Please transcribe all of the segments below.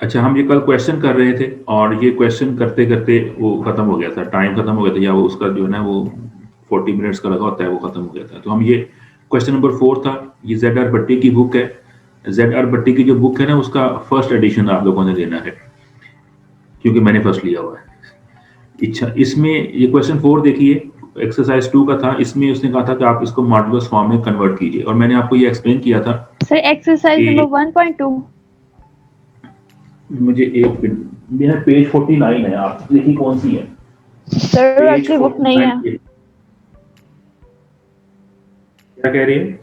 अच्छा, हम ये कल क्वेश्चन कर रहे थे और ये क्वेश्चन करते करते वो खत्म हो गया था, टाइम खत्म हो गया था, या वो उसका जो है ना वो 40 मिनट्स का लगा होता है, वो खत्म हो गया था। तो हम ये क्वेश्चन नंबर 4 था, ये जेड आर भट्टी की बुक है। जेड आर भट्टी की जो बुक है ना, उसका फर्स्ट एडिशन आप लोगों ने लेना है, क्योंकि मैंने फर्स्ट लिया हुआ है। अच्छा, इसमें ये क्वेश्चन 4 देखिए, एक्सरसाइज 2 का था। इसमें उसने कहा था कि आप इसको मॉडुलस फॉर्म में कन्वर्ट कीजिए, और मैंने आपको ये एक्सप्लेन किया था सर एक्सरसाइज कि नंबर 1.2। मुझे एक मिनट, मेरा पेज 49 है, आप देखिए कौन सी है। सर पेज आपकी बुक नहीं 49 है। पे क्या कह रहे हैं?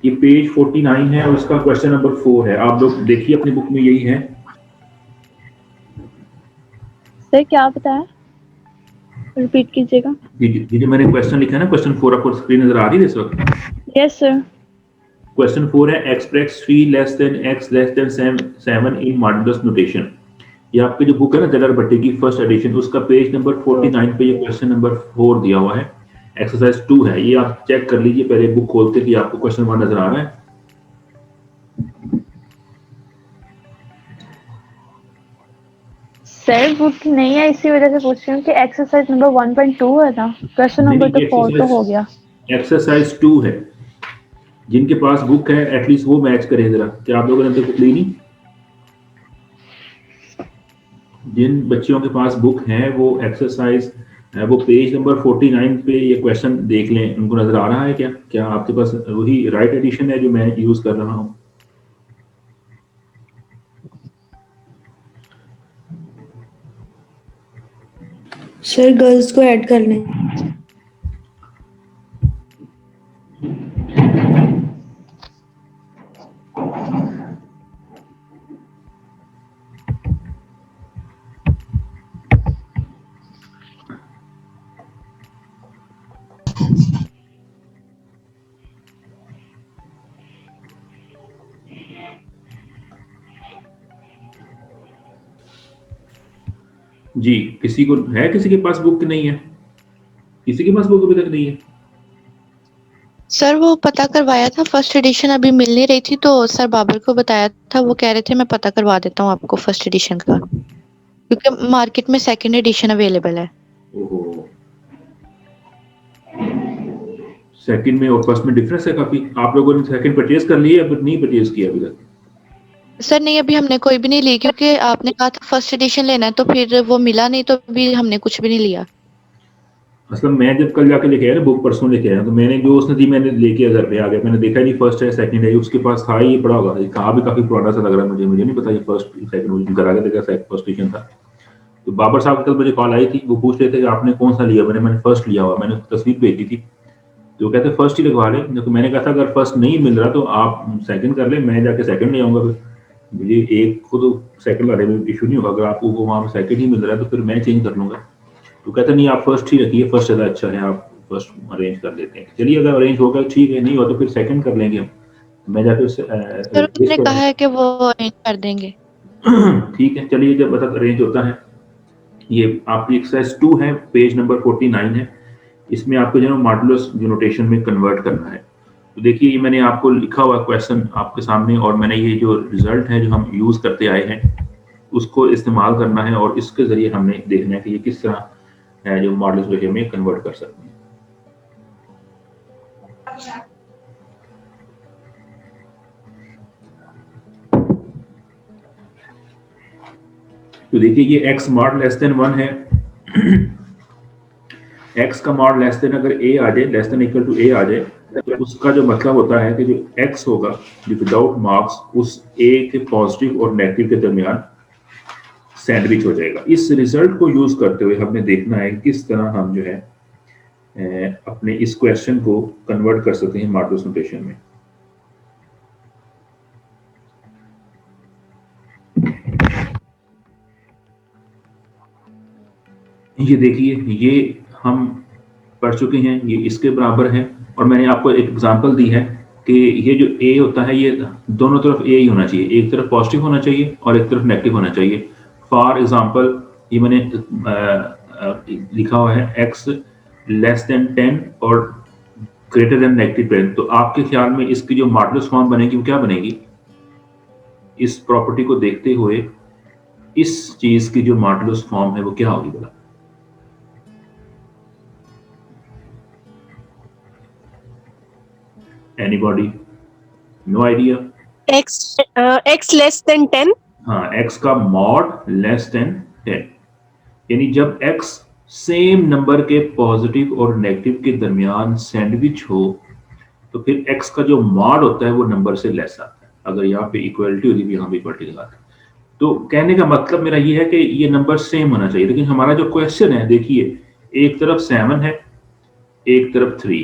ये पेज 49 है और इसका क्वेश्चन नंबर 4 है। आप लोग देखिए अपनी बुक में यही है। सर क्या बताया, रिपीट कीजिएगा। ये जो मैंने क्वेश्चन लिखा है ना, क्वेश्चन 4 आपको स्क्रीन नजर आ रही है इस वक्त? Yes sir. क्वेश्चन 4 है express 3 less than x less than 7 इन मॉडुलस नोटेशन। ये आपकी जो बुक है ना जलर भट्टी की फर्स्ट एडिशन, उसका पेज नंबर 49 पे ये क्वेश्चन नंबर 4 दिया हुआ है। एक्सरसाइज 2 है ये, आप चेक कर लीजिए पहले बुक खोल के कि आपको क्वेश्चन 1 नजर आ रहा है। सर बुक नहीं है, इसी वजह से पूछ रही हूँ कि एक्सरसाइज नंबर 1.2 है ना, क्वेश्चन नहीं नंबर नहीं, तो 4 तो हो गया। एक्सरसाइज 2 है। जिनके पास बुक है एटलीस्ट वो मैच करें जरा। क्या आप लोगों ने तो बुक ली नहीं? जिन बच्चियों के पास बुक है वो एक्सरसाइज है, वो पेज नंबर 49 पे ये क्वेश्चन देख लें। उनको नजर आ रहा है क्या? क्या आपके पास वही राइट एडिशन है जो मैं यूज कर रहा हूँ? सर गर्ल्स को ऐड कर लें। जी, किसी को है, किसी के पास बुक नहीं है? किसी के पास बुक अभी तक नहीं है? सर वो पता करवाया था, फर्स्ट एडिशन अभी मिल नहीं रही थी तो सर बाबर को बताया था, वो कह रहे थे मैं पता करवा देता हूँ आपको फर्स्ट एडिशन का, क्योंकि मार्केट में सेकंड एडिशन अवेलेबल है। ओहो, सेकंड में और फर्स्ट में डिफरेंस है काफी। आप लोगों ने सेकंड परचेज कर लिया या फिर नहीं परचेज किया अभी तक? सर नहीं, अभी हमने कोई भी नहीं ली, क्योंकि आपने कहा था फर्स्ट एडिशन लेना है तो फिर वो मिला नहीं, तो अभी हमने कुछ भी नहीं लिया। मतलब मैं जब कल जाके लेके आया ना बुक, परसों लेके आया, तो मैंने जो उसने दी मैंने लेके घर पे आ गया। मैंने देखा नहीं फर्स्ट है सेकंड है, उसके पास था ये पड़ा होगा। ये कहा भी काफी पुराना सा लग रहा है मुझे नहीं पता ये फर्स्ट सेकंड, मुझे घर आके देखा फर्स्ट एडिशन था। तो बाबर साहब की कल मुझे कॉल आई थी, वो पूछ रहे थे कि आपने कौन सा लिया। मैंने फर्स्ट लिया हुआ, मैंने तस्वीर भेजी थी। तो कहते फर्स्ट ही लगवा ले। तो मैंने कहा था अगर फर्स्ट नहीं मिल रहा तो आप सेकंड कर ले, मैं जाके सेकंड ले आऊंगा। फिर मुझे एक खुद सेकंड वाले में इशू नहीं होगा, अगर आपको वहाँ सेकंड ही मिल रहा है तो फिर मैं चेंज कर लूंगा। तो कहता नहीं आप फर्स्ट ही रखिए, फर्स्ट ज़्यादा अच्छा है, आप फर्स्ट अरेंज कर लेते हैं। चलिए अगर अरेंज होगा ठीक है, नहीं हो तो फिर सेकंड कर लेंगे हम। मैं जाके उससे सर रिप्लेस उसने कर कहा है कि वो अरेंज कर देंगे। ठीक है, चलिए जब तक अरेंज होता है। ये आपकी एक्सरसाइज 2 है, पेज नंबर 49 है। इसमें आपको जो है मॉडुलस जो नोटेशन में कन्वर्ट करना है। तो देखिए ये मैंने आपको लिखा हुआ क्वेश्चन आपके सामने, और मैंने ये जो रिजल्ट है जो हम यूज़ करते आए हैं उसको इस्तेमाल करना है, और इसके ज़रिए हमने देखना है कि ये किस तरह है जो मॉडुलस नोटेशन में कन्वर्ट कर सकते हैं। तो देखिए ये x मॉड लेस देन 1 है। x का मॉड लेस देन अगर a आ जाए, less than equal to a आ जाए, तो उसका जो मतलब होता है कि जो x होगा जो विदाउट मार्क्स उस a के पॉजिटिव और नेगेटिव के दरमियान सैंडविच हो जाएगा। इस रिजल्ट को यूज करते हुए हमने देखना है किस तरह हम जो है अपने इस क्वेश्चन को कन्वर्ट कर सकते हैं मॉडुलस नोटेशन में। ये देखिए ये हम पढ़ चुके हैं, ये इसके बराबर है। और मैंने आपको एक एग्जांपल दी है कि ये जो a होता है ये दोनों तरफ a ही होना चाहिए, एक तरफ पॉजिटिव होना चाहिए और एक तरफ नेगेटिव होना चाहिए। फॉर एग्जांपल ये मैंने लिखा हुआ है x लेस देन 10 और ग्रेटर देन -10। तो आपके ख्याल में इसकी जो मॉडुलस फॉर्म बनेगी वो क्या बनेगी? इस प्रॉपर्टी को देखते हुए इस चीज की जो मॉडुलस फॉर्म है वो क्या होगी बोला? Anybody? No idea? x less than 10। हाँ, x का मॉड लेस देन 10, यानी जब x सेम नंबर के पॉजिटिव और नेगेटिव के दरमियान सैंडविच हो तो फिर x का जो मॉड होता है वो नंबर से लेस आता है। अगर यहाँ पे इक्वलिटी होगी, यहाँ पे इक्वलिटी लगाते हैं। तो कहने का मतलब मेरा ये है कि ये नंबर सेम होना चाहिए, लेकिन हमारा जो क्वेश्चन है, देखिए एक तरफ 7 है, एक तरफ 3,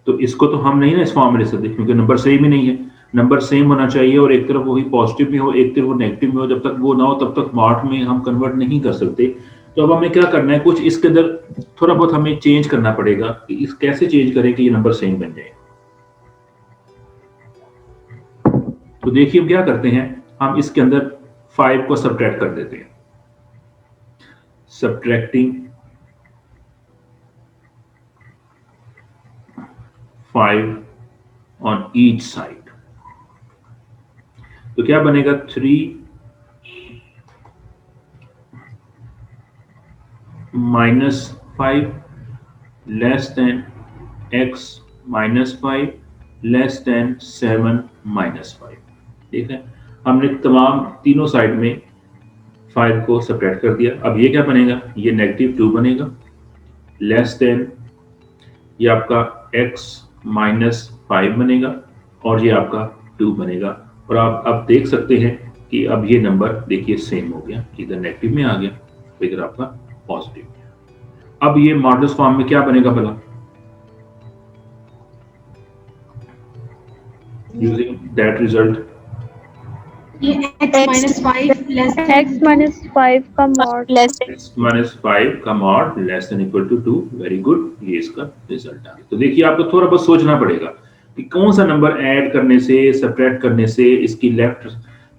तो इसको तो हम नहीं ना इस फॉर्म में ले सकते क्योंकि नंबर सेम ही नहीं है। नंबर सेम होना चाहिए और एक तरफ वही पॉजिटिव में हो, एक तरफ वो नेगेटिव में हो। जब तक वो ना हो तब तक मॉड में हम कन्वर्ट नहीं कर सकते। तो अब हमें क्या करना है, कुछ इसके अंदर थोड़ा बहुत हमें चेंज करना पड़ेगा कि इस कैसे चेंज करें कि ये नंबर सेम बन जाए। तो देखिए हम क्या करते हैं, हम इसके अंदर 5 को सब्ट्रैक्ट कर देते हैं। सब्ट्रैक्टिंग 5 ऑन ईच साइड, तो क्या बनेगा 3 minus 5 less than x minus 5 less than 7 minus 5। ठीक है, हमने तमाम तीनों साइड में 5 को सब्ट्रैक्ट कर दिया। अब ये क्या बनेगा, ये नेगेटिव 2 बनेगा लेस देन ये आपका x माइनस 5 बनेगा और ये आपका 2 बनेगा। और आप अब देख सकते हैं कि अब ये नंबर देखिए सेम हो गया, इधर नेगेटिव में आ गया तो इधर आपका पॉजिटिव में। अब ये मॉडुलस फॉर्म में क्या बनेगा भला, यूजिंग दैट रिजल्ट? ये x minus 5 less x minus 5 का मॉड x माइनस 5 का mod less than equal to 2। Very good, ये इसका रिजल्ट आ गया। तो देखिए आपको थोड़ा बहुत सोचना पड़ेगा कि कौन सा नंबर ऐड करने से, सब्ट्रैक्ट करने से इसकी लेफ्ट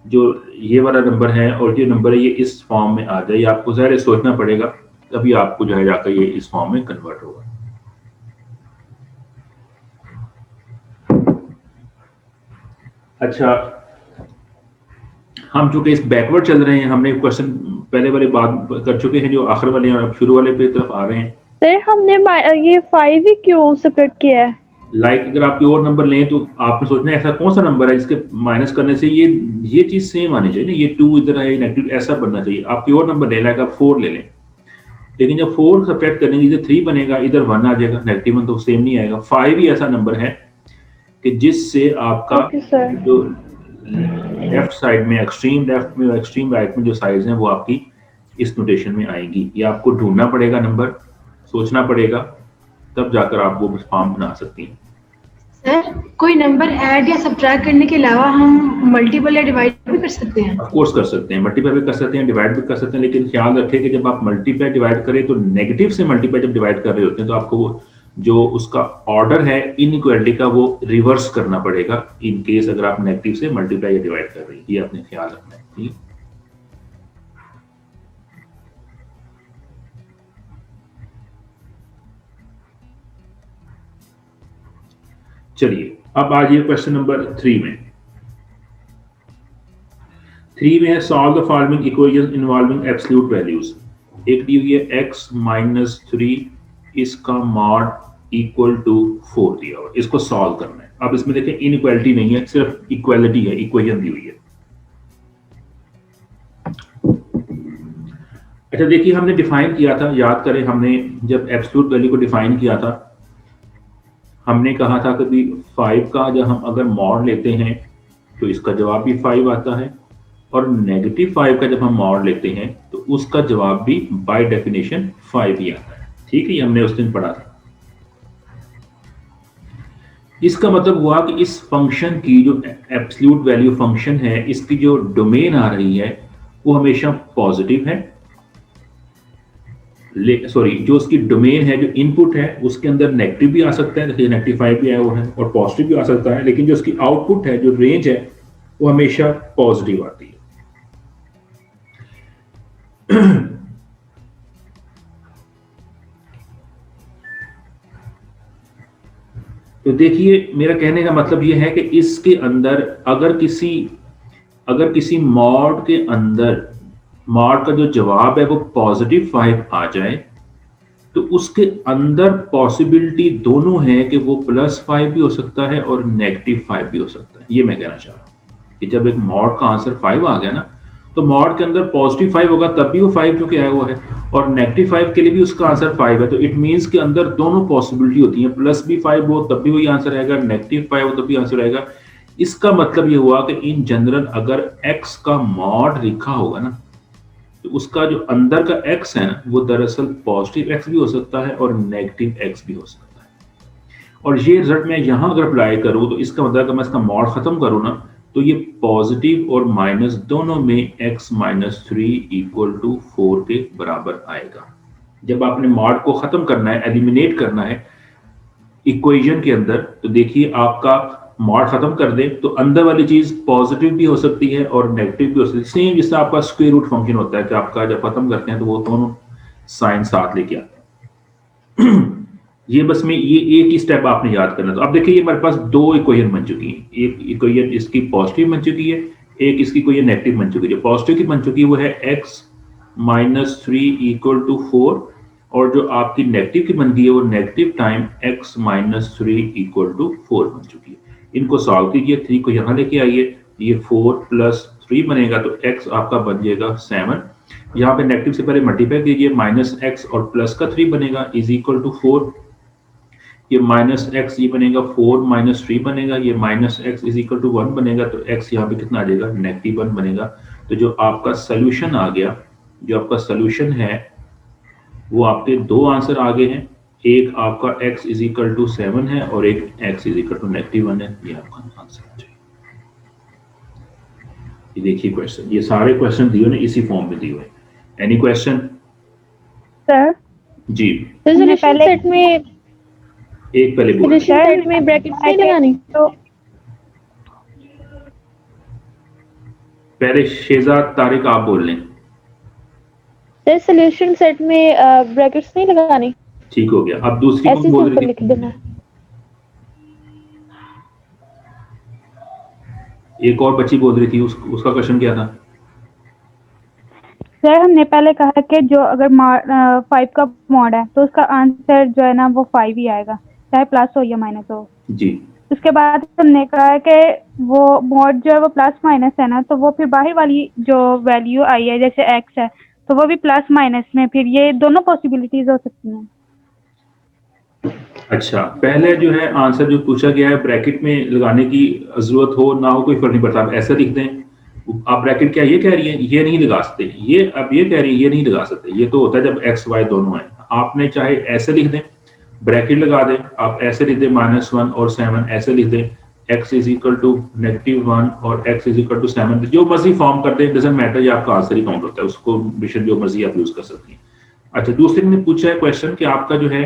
जो ये वाला नंबर है और ये नंबर है ये इस फॉर्म में आ जाए। आपको ज़ाहिर सोचना पड़ेगा, तभी आपको जो है जाकर ये इस फॉर्म में कन्वर्ट होगा। अच्छा, हम चूंकि इस बैकवर्ड चल रहे हैं, हमने क्वेश्चन पहले वाले बात कर चुके हैं जो आखिर वाले और अब शुरू वाले पे तरफ आ रहे हैं। सर हमने ये 5 ही क्यों सेपरेट किया है? अगर आप और नंबर लें तो आपने सोचना है ऐसा कौन सा नंबर है जिसके माइनस करने से ये चीज सेम आनी चाहिए ना, ये 2 इधर है, नेगेटिव ऐसा बनना चाहिए। आप और नंबर ले लाइक आप 4 ले लें, लेकिन जब 4 सब्ट्रैक्ट करेंगे इधर 3 बनेगा, इधर 1 आ जाएगा, नेगेटिव 1 तो सेम नहीं आएगा। 5 ही ऐसा नंबर है कि जिससे आपका जो लेफ्ट साइड में, एक्सट्रीम लेफ्ट में और एक्सट्रीम राइट में जो साइड्स हैं वो आपकी इस नोटेशन में आएंगी। ये आपको ढूंढना पड़ेगा, नंबर सोचना पड़ेगा, तब जाकर आप वो फॉर्म बना सकती हैं। सर कोई नंबर ऐड या सब्ट्रैक्ट करने के अलावा हम मल्टीपल या डिवाइड भी कर सकते हैं? ऑफ कोर्स कर सकते हैं, मल्टीप्लाई भी कर सकते हैं, डिवाइड भी कर सकते हैं, लेकिन ख्याल रखें कि जब आप मल्टीप्लाई डिवाइड करें तो नेगेटिव से मल्टीप्लाई जब डिवाइड कर रहे होते हैं तो आपको वो जो उसका ऑर्डर है इनइक्वालिटी का वो रिवर्स करना पड़ेगा, इन केस अगर आप नेगेटिव से मल्टीप्लाई या डिवाइड कर रही है। ये आपने ख्याल रखना है। ठीक, चलिए अब आ जाइए क्वेश्चन नंबर 3 में। 3 में है solve the following equation involving absolute values. एक दी हुई है x माइनस 3 इसका मॉड इक्वल टू 4 दिया हुआ, इसको सॉल्व करना है। अब इसमें देखें इनइक्वालिटी नहीं है, सिर्फ इक्वालिटी है, इक्वेशन दी हुई है। अच्छा देखिए हमने डिफाइन किया था, याद करें हमने जब एब्सोल्यूट वैल्यू को डिफाइन किया था हमने कहा था कि 5 का जब हम अगर मॉड लेते हैं तो इसका जवाब भी 5 आता है, और नेगेटिव 5 का जब हम मॉड लेते हैं तो उसका जवाब भी बाय डेफिनेशन 5 ही आता है। ठीक है, ये हमने उस दिन पढ़ा था। इसका मतलब हुआ कि इस फंक्शन की जो एब्सोल्यूट वैल्यू फंक्शन है इसकी जो डोमेन आ रही है वो हमेशा पॉजिटिव है, सॉरी जो उसकी डोमेन है, जो इनपुट है उसके अंदर नेगेटिव भी आ सकता है, जैसे नेगेटिव 5 भी आया हुआ है, और पॉजिटिव भी आ सकता है, लेकिन जो उसकी आउटपुट है, जो रेंज है वो हमेशा पॉजिटिव आती है। तो देखिए मेरा कहने का मतलब ये है कि इसके अंदर अगर किसी मॉड के अंदर मॉड का जो जवाब है वो +5 आ जाए तो उसके अंदर पॉसिबिलिटी दोनों है कि वो +5 भी हो सकता है और -5 भी हो सकता है। ये मैं कहना चाह रहा हूँ कि जब एक मॉड का आंसर 5 आ गया ना तो मॉड के अंदर +5 होगा तब भी वो 5 क्योंकि आया हुआ है, और -5 के लिए भी उसका आंसर 5 है। तो इट मीन्स के अंदर दोनों पॉसिबिलिटी होती है, प्लस भी 5 हो तब भी वही आंसर आएगा, -5 हो तब भी आंसर आएगा। इसका मतलब ये हुआ कि इन जनरल अगर x का मॉड लिखा होगा ना तो उसका जो अंदर का x है ना वो दरअसल +x भी हो सकता है और -x भी हो सकता है। और ये रिजल्ट मैं यहाँ अगर अप्लाई करूँ तो इसका मतलब अगर मैं इसका मॉड खत्म करूँ ना तो ये पॉजिटिव और माइनस दोनों में x-3 = 4 के बराबर आएगा। जब आपने मॉड को खत्म करना है, एलिमिनेट करना है इक्वेशन के अंदर, तो देखिए आपका मॉड खत्म कर दे तो अंदर वाली चीज पॉजिटिव भी हो सकती है और नेगेटिव भी हो सकती है। सेम जिससे आपका स्क्वायर रूट फंक्शन होता है कि आपका जब खत्म करते हैं तो वो दोनों साइन साथ लेके आते हैं। ये बस में ये एक ही स्टेप आपने याद करना। तो अब देखिए ये हमारे पास दो इक्वेशन बन चुकी है, एक इक्वेशन इसकी पॉजिटिव बन चुकी है, एक इसकी इक्वेशन नेगेटिव बन चुकी है। जो पॉजिटिव की बन चुकी है वो है x-3 = 4 और जो आपकी नेगेटिव की बनती है वो नेगेटिव टाइम x-3 = 4 बन चुकी है। इनको सॉल्व कीजिए, 3 को यहाँ लेके आइए, ये 4 + 3 बनेगा तो x आपका बन जाएगा 7। यहाँ पे नेगेटिव से पहले मल्टीप्लाई कीजिए, -x और प्लस का 3 बनेगा = 4। ये -x ये बनेगा 4 - 3 बनेगा, ये -x = 1 बनेगा तो x यहाँ पे कितना आ जाएगा -1 बनेगा। तो जो आपका सोल्यूशन आ गया, जो आपका सोल्यूशन है वो आपके दो आंसर आगे हैं, एक आपका x = 7 है और एक x = -1 है। ये आपका आंसर आ जाएगा। ये देखिए क्वेश्चन, ये सारे क्वेश्चन दिए हुए इसी फॉर्म में दिए हुए। एनी क्वेश्चन सर जी? सोल्यूशन सेट में एक पहले बोल सोल्यूशन सेट में ब्रैकेट्स नहीं लगानी तो पहले शेहजाद तारिक आप बोल लें। सर सोल्यूशन सेट में ब्रैकेट्स नहीं लगानी, ठीक हो गया। अब दूसरी ऐसे कौन बोल सिंपल रही लिख थी? देना। एक और बच्ची बोल रही थी, उसका क्वेश्चन क्या था? सर हमने पहले कहा कि जो अगर 5 का मॉड है तो उसका आंसर जो है ना वो 5 ही आएगा, चाहे प्लस हो या माइनस हो जी। उसके बाद हमने कहा कि वो मॉड जो है वो प्लस माइनस है ना, तो वो फिर बाहर वाली जो वैल्यू आई है जैसे x है तो वो भी प्लस माइनस में, फिर ये दोनों पॉसिबिलिटीज हो सकती हैं। अच्छा, पहले जो है आंसर जो पूछा गया है ब्रैकेट में लगाने की जरूरत हो ना हो कोई फर्क नहीं पड़ता, आप ऐसा लिख दें। आप ब्रैकेट क्या ये कह रही है ये नहीं लगा सकते, ये अब ये कह रही है ये नहीं लगा सकते, ये तो होता है जब x y दोनों है। आपने चाहे ऐसे लिख दें, ब्रैकेट लगा दें, आप ऐसे लिख दें -1 और 7, ऐसे लिख दें x = -1 और x = 7, जो मर्जी फॉर्म कर दें, डजंट मैटर, ये आपका आंसर ही काउंट होता है, उसको मिशन जो मर्जी आप यूज कर सकती हैं। अच्छा, दूसरे ने पूछा है क्वेश्चन कि आपका जो है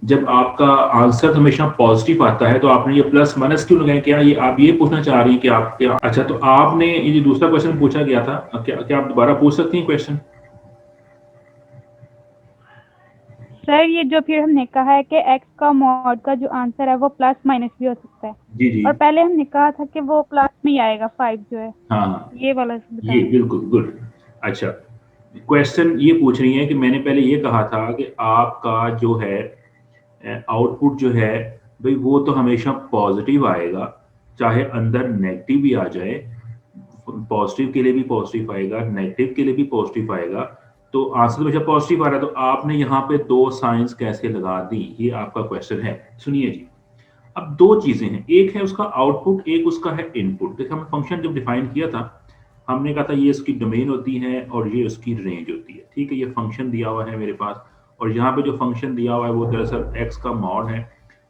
जब आपका आंसर हमेशा पॉजिटिव आता है तो आपने ये प्लस माइनस क्यों लगाया? क्या ये आप ये पूछना चाह रही हैं कि आप क्या? अच्छा, तो आपने ये जो दूसरा क्वेश्चन पूछा गया था, क्या आप दोबारा पूछ सकती हैं क्वेश्चन? सर ये जो फिर हमने कहा है कि x का मॉड का जो आंसर है वो प्लस माइनस भी हो सकता है जी जी। और पहले हमने कहा था कि वो प्लस में ही आएगा 5 जो है। हाँ, ये वाला ये बिल्कुल गुड। अच्छा, क्वेश्चन ये पूछ रही है कि मैंने पहले ये कहा था कि आपका जो है आउटपुट जो है भाई वो तो हमेशा पॉजिटिव आएगा, चाहे अंदर नेगेटिव भी आ जाए, पॉजिटिव के लिए भी पॉजिटिव आएगा, नेगेटिव के लिए भी पॉजिटिव आएगा, तो आंसर हमेशा पॉजिटिव आ रहा है। तो आपने यहाँ पे दो साइंस कैसे लगा दी, ये आपका क्वेश्चन है। सुनिए जी, अब दो चीजें हैं, एक है उसका आउटपुट, एक उसका है इनपुट। देखिए हमने फंक्शन जब डिफाइन किया था हमने कहा था ये उसकी डोमेन होती है और ये उसकी रेंज होती है, ठीक है। ये फंक्शन दिया हुआ है मेरे पास और यहाँ पे जो फंक्शन दिया हुआ है वो दरअसल x का मॉड है।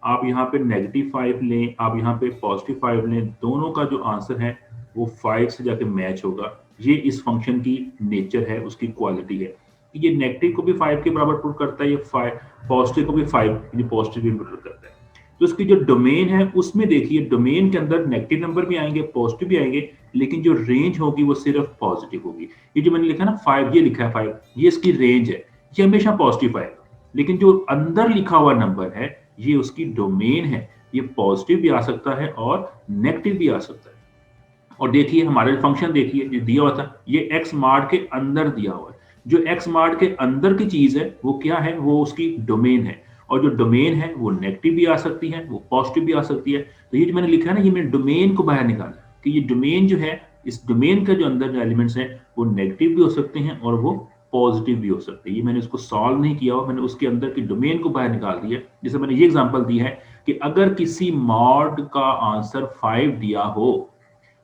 आप यहाँ पे -5 लें, आप यहाँ पे +5 लें, दोनों का जो आंसर है वो 5 से जाके मैच होगा। ये इस फंक्शन की नेचर है, उसकी क्वालिटी है। ये नेगेटिव को भी 5 के बराबर पुट करता है, ये पॉजिटिव को भी 5 पॉजिटिव इनपुट करता है। तो उसकी जो डोमेन है उसमें देखिए, डोमेन के अंदर नेगेटिव नंबर भी आएंगे, पॉजिटिव भी आएंगे, लेकिन जो रेंज होगी वो सिर्फ पॉजिटिव होगी। ये जो मैंने लिखा ना 5, ये लिखा है 5, ये इसकी रेंज है, ये हमेशा पॉजिटिव आएगा। लेकिन जो अंदर लिखा हुआ नंबर है ये उसकी डोमेन है, ये पॉजिटिव भी आ सकता है और नेगेटिव भी आ सकता है। और देखिए हमारा फंक्शन देखिए जो दिया हुआ था, ये एक्स मार्ट के अंदर दिया हुआ है। जो एक्स मार्ट के अंदर की चीज है वो क्या है, वो उसकी डोमेन है, और जो डोमेन है वो नेगेटिव भी आ सकती है, वो पॉजिटिव भी आ सकती है। तो ये जो मैंने लिखा है ना, ये मैंने डोमेन को बाहर निकाला कि ये डोमेन जो है, इस डोमेन का जो अंदर जो एलिमेंट्स हैं वो नेगेटिव भी हो सकते हैं और वो पॉजिटिव भी हो सकते हैं। ये मैंने उसको सॉल्व नहीं किया हुआ, मैंने उसके अंदर की डोमेन को बाहर निकाल दिया। जैसे मैंने ये एग्जांपल दी है कि अगर किसी मॉड का आंसर 5 दिया हो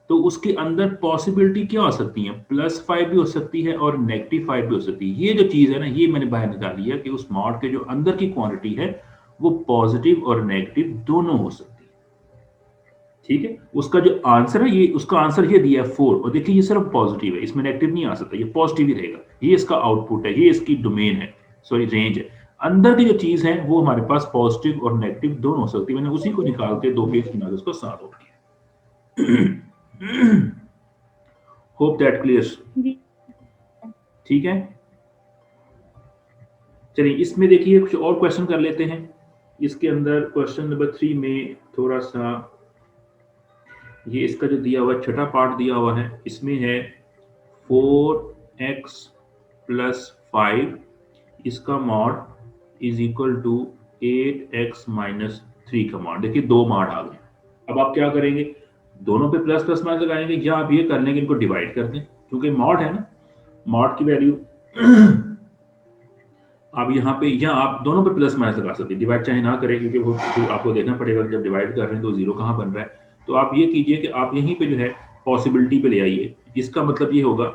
तो उसके अंदर पॉसिबिलिटी क्या हो सकती है, +5 भी हो सकती है और -5 भी हो सकती है। ये जो चीज है ना, ये मैंने बाहर निकाली है कि उस मॉड के जो अंदर की क्वांटिटी है वो पॉजिटिव और नेगेटिव दोनों हो सकती है। ठीक है, उसका जो आंसर है, ये उसका आंसर ये दिया है 4, और देखिए ये सिर्फ पॉजिटिव है, इसमें नेगेटिव नहीं आ सकता, ये पॉजिटिव ही रहेगा। ये इसका आउटपुट है, ये इसकी डोमेन है, सॉरी रेंज है। अंदर की जो चीज है वो हमारे पास पॉजिटिव और नेगेटिव दोनों हो सकती है। मैंने उसी को निकाल के 2 पेज बना के उसको सॉल्व किया। Hope that clear. ठीक है, चलिए इसमें देखिए कुछ और क्वेश्चन कर लेते हैं। इसके अंदर क्वेश्चन नंबर 3 में थोड़ा सा ये इसका जो दिया हुआ छठा पार्ट दिया हुआ है, इसमें है 4x + 5 इसका mod is equal to 8x - 3 का मॉड। देखिए 2 मॉड आ गए। अब आप क्या करेंगे, दोनों पे प्लस प्लस माइनस लगाएंगे, या आप ये कर लेंगे इनको डिवाइड कर दें, क्योंकि मॉड है ना, मॉड की वैल्यू आप यहाँ पे, या आप दोनों पे प्लस माइनस लगा सकते हैं, डिवाइड चाहे ना करें, क्योंकि वो आपको देखना पड़ेगा जब डिवाइड कर रहे हैं तो 0 कहाँ बन रहा है। तो आप ये कीजिए कि आप यहीं पे जो है पॉसिबिलिटी पे ले आइए। इसका मतलब ये होगा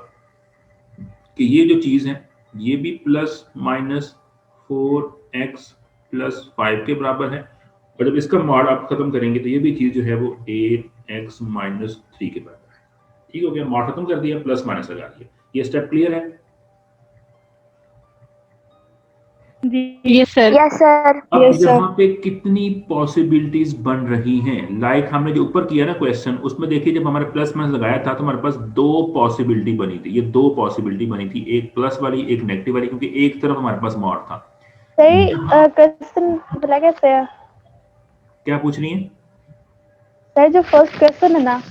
कि ये जो चीज है ये भी ±4x + 5 के बराबर है, और जब इसका मॉड आप खत्म करेंगे तो ये भी चीज जो है वो 8x - 3 के बराबर है। ठीक हो गया, मॉड खत्म कर दिया, प्लस माइनस लगा दिया। ये स्टेप क्लियर है? Yes sir. Yes sir. अब Yes, sir. यहाँ पे कितनी पॉसिबिलिटीज बन रही हैं, लाइक हमने जो ऊपर किया ना क्वेश्चन, उसमें देखिए जब हमारे प्लस माइनस लगाया था तो हमारे पास 2 पॉसिबिलिटी बनी थी। ये 2 पॉसिबिलिटी बनी थी, एक प्लस वाली एक नेगेटिव वाली, क्योंकि एक तरफ हमारे पास मॉड था। सही क्वेश्चन बोला कैसे है क्या पूछ रही है? सर? जो फर्स्ट क्वेश्चन है ना,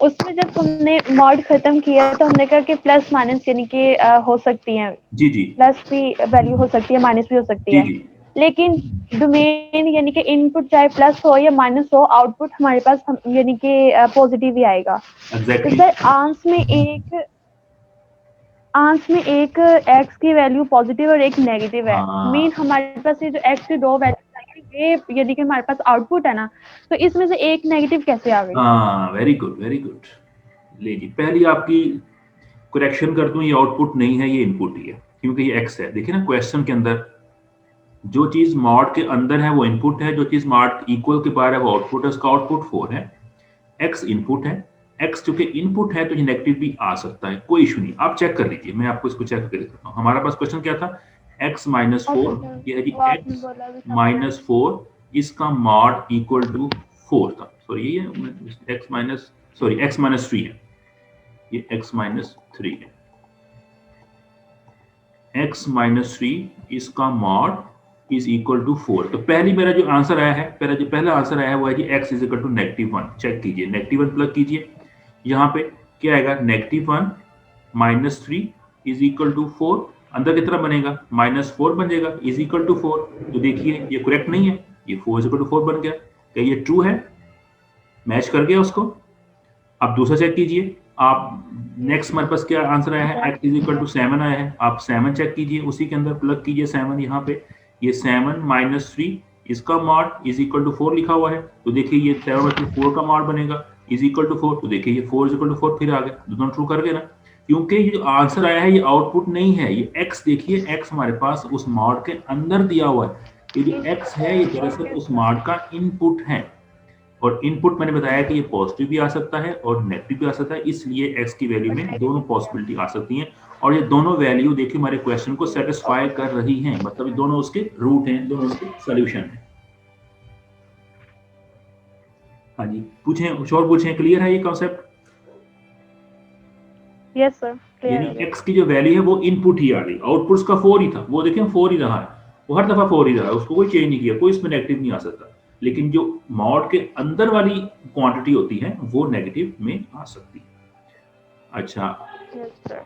उसमें जब तुमने मॉड खत्म किया तो हमने कहा कि प्लस माइनस यानी कि हो सकती हैं, जी जी प्लस भी वैल्यू हो सकती है, माइनस भी हो सकती जी है। जी लेकिन डोमेन यानी कि इनपुट चाहे प्लस हो या माइनस हो, आउटपुट हमारे पास यानी कि पॉजिटिव ही आएगा। तो एग्जैक्टली। सर आंस में एक एक्स की वैल्यू पॉजिटिव और एक नेगेटिव है। हाँ। मीन हमारे पास ये जो एक्स की 2 वैल्यू ये यदि कि हमारे पास आउटपुट है ना, तो इसमें से एक नेगेटिव कैसे आ गई? हाँ, वेरी गुड वेरी गुड। ले जी, पहली आपकी करेक्शन कर दूं, ये आउटपुट नहीं है, ये इनपुट ही है, क्योंकि ये एक्स है। देखिए ना क्वेश्चन के अंदर जो चीज मॉड के अंदर है वो इनपुट है, जो चीज मॉड इक्वल के बाहर है वो आउटपुट है। उसका आउटपुट 4 है, एक्स इनपुट है। एक्स चूंकि इनपुट है तो ये नेगेटिव भी आ सकता है, कोई इशू नहीं। आप चेक कर लीजिए, मैं आपको इसको चेक करके दिखाता हूँ। हमारे पास क्वेश्चन क्या था, x - 4, ये है जी x - 4 इसका मॉड इक्वल टू 4 था। सॉरी ये x - 3 है, ये x - 3 है। x - 3 इसका मॉड इज इक्वल टू 4। तो पहली मेरा जो आंसर आया है, पहला आंसर आया है वो है जी x is equal to -1। Check कीजिए, -1 प्लग कीजिए, यहाँ पे क्या आएगा, -1 - 3 इज इक्वल टू 4। अंदर कितना बनेगा, -4 बन जाएगा, इज इक्वल टू 4। तो देखिए ये करेक्ट नहीं है, ये 4 इज इक्वल टू 4 बन गया। क्या ये ट्रू है? मैच कर गया उसको। अब दूसरा चेक कीजिए आप, नेक्स्ट हमारे पास क्या आंसर आया है, x इज इक्वल टू 7 आया है। आप 7 चेक कीजिए, उसी के अंदर प्लग कीजिए 7 यहाँ पे। ये 7 - 3 इसका मॉड इज इक्वल टू 4 लिखा हुआ है। तो देखिए ये 7 - 4 का मॉड बनेगा इज इक्वल टू 4। तो देखिए ये 4 इज इक्वल टू 4 फिर आ गया, दोनों ट्रू कर गए ना। क्योंकि ये जो आंसर आया है ये आउटपुट नहीं है, ये x, देखिए x हमारे पास उस मॉड के अंदर दिया हुआ है। ये जो x है ये दरअसल उस मॉड का इनपुट है, और इनपुट मैंने बताया कि ये पॉजिटिव भी आ सकता है और नेगेटिव भी आ सकता है, इसलिए x की वैल्यू में दोनों पॉसिबिलिटी आ सकती हैं। और ये दोनों वैल्यू देखिए हमारे क्वेश्चन को सेटिस्फाई कर रही हैं, मतलब दोनों उसके रूट हैं, दोनों उसके सॉल्यूशन हैं। हाँ जी, पूछें, कुछ और पूछें, क्लियर है ये कॉन्सेप्ट? यस सर, क्लियर यानी x की जो वैल्यू है वो इनपुट ही आ रही, आउटपुट का 4 ही था, वो देखें 4 ही रहा है, वो हर दफा 4 ही रहा है, उसको कोई चेंज नहीं किया, कोई इसमें नेगेटिव नहीं आ सकता। लेकिन जो मॉड के अंदर वाली क्वांटिटी होती है वो नेगेटिव में आ सकती है। अच्छा, यस सर।